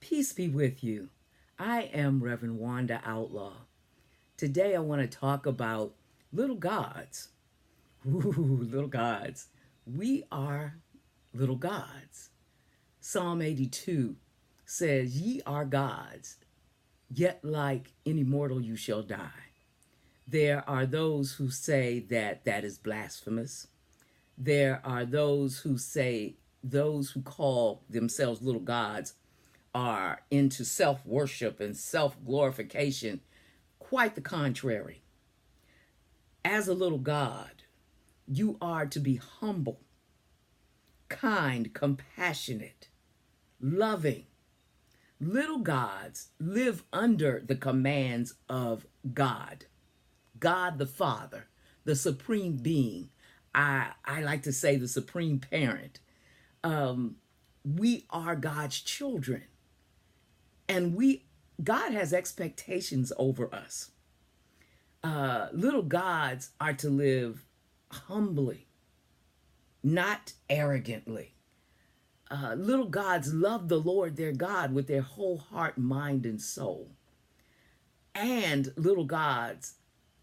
Peace be with you. I am Reverend Wanda Outlaw. Today I want to talk about little gods. Ooh, little gods. We are little gods. Psalm 82 says, Ye are gods, yet like any mortal you shall die. There are those who say that that is blasphemous. There are those who say those who call themselves little gods are into self worship and self glorification. Quite the contrary. As a little God, you are to be humble, kind, compassionate, loving. Little gods live under the commands of God, God the Father, the supreme being. I like to say the supreme parent. We are God's children. And God has expectations over us. Little gods are to live humbly, not arrogantly. Little gods love the Lord their God with their whole heart, mind, and soul. And little gods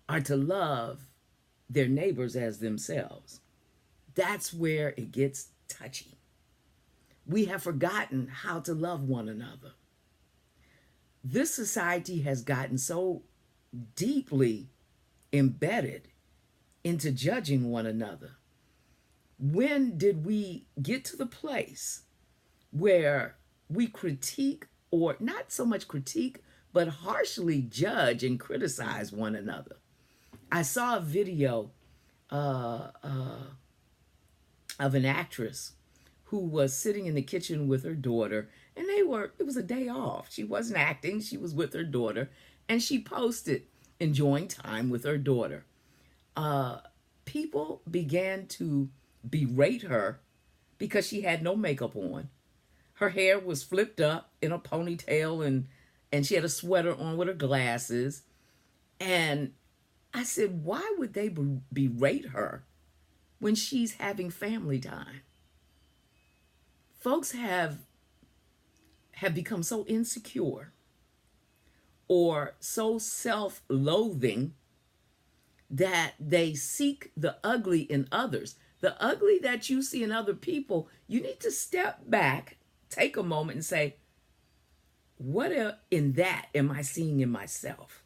are to love their neighbors as themselves. That's where it gets touchy. We have forgotten how to love one another. This society has gotten so deeply embedded into judging one another. When did we get to the place where we critique, or not so much critique, but harshly judge and criticize one another? I saw a video of an actress who was sitting in the kitchen with her daughter, and it was a day off. She wasn't acting, she was with her daughter, and she posted enjoying time with her daughter. People began to berate her because she had no makeup on. Her hair was flipped up in a ponytail, and she had a sweater on with her glasses. And I said, why would they berate her when she's having family time? Folks have become so insecure or so self-loathing that they seek the ugly in others. The ugly that you see in other people, you need to step back, take a moment and say, what in that am I seeing in myself?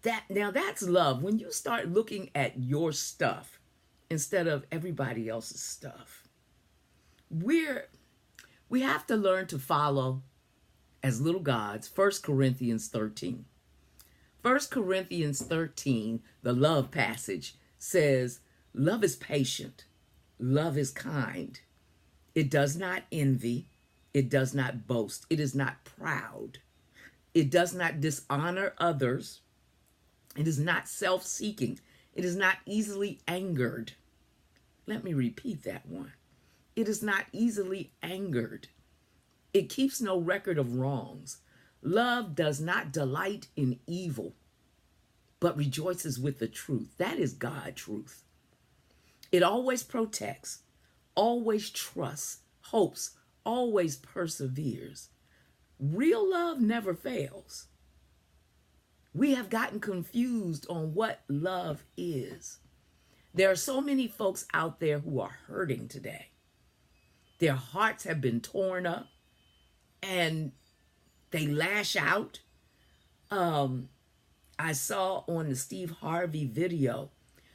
That's love. When you start looking at your stuff instead of everybody else's stuff. We have to learn to follow as little gods 1 Corinthians 13. 1 Corinthians 13, the love passage, says, love is patient, love is kind. It does not envy, it does not boast, it is not proud, it does not dishonor others, it is not self-seeking, it is not easily angered. Let me repeat that one. It is not easily angered. It keeps no record of wrongs. Love does not delight in evil, but rejoices with the truth. That is God truth. It always protects, always trusts, hopes, always perseveres. Real love never fails. We have gotten confused on what love is. There are so many folks out there who are hurting today. Their hearts have been torn up and they lash out. I saw on the Steve Harvey video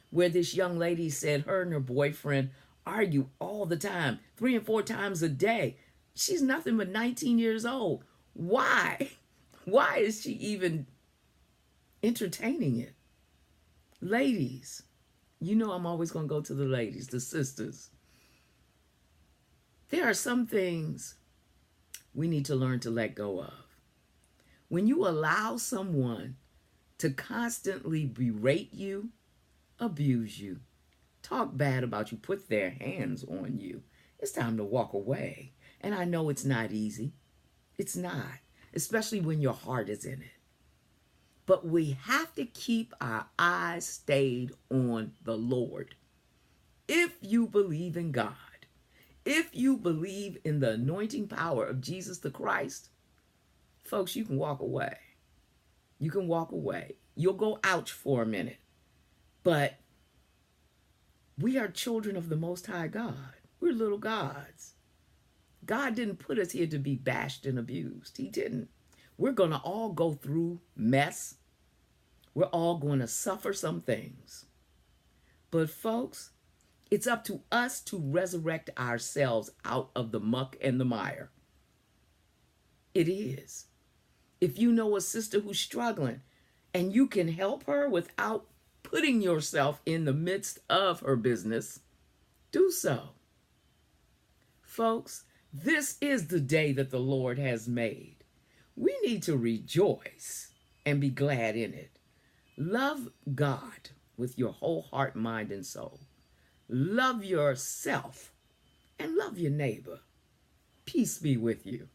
where this young lady said her and her boyfriend argue all the time, 3 and 4 times a day. She's nothing but 19 years old. Why? Why is she even entertaining it? Ladies, you know I'm always going to go to the ladies, the sisters. There are some things we need to learn to let go of. When you allow someone to constantly berate you, abuse you, talk bad about you, put their hands on you, it's time to walk away. And I know it's not easy. It's not, especially when your heart is in it. But we have to keep our eyes stayed on the Lord. If you believe in God, If you believe in the anointing power of Jesus the Christ, folks, you can walk away. You can walk away. You'll go ouch for a minute. But we are children of the Most High God. We're little gods. God didn't put us here to be bashed and abused. He didn't. We're going to all go through mess. We're all going to suffer some things. But folks, it's up to us to resurrect ourselves out of the muck and the mire. It is. If you know a sister who's struggling and you can help her without putting yourself in the midst of her business, do so. Folks, this is the day that the Lord has made. We need to rejoice and be glad in it. Love God with your whole heart, mind, and soul. Love yourself and love your neighbor. Peace be with you.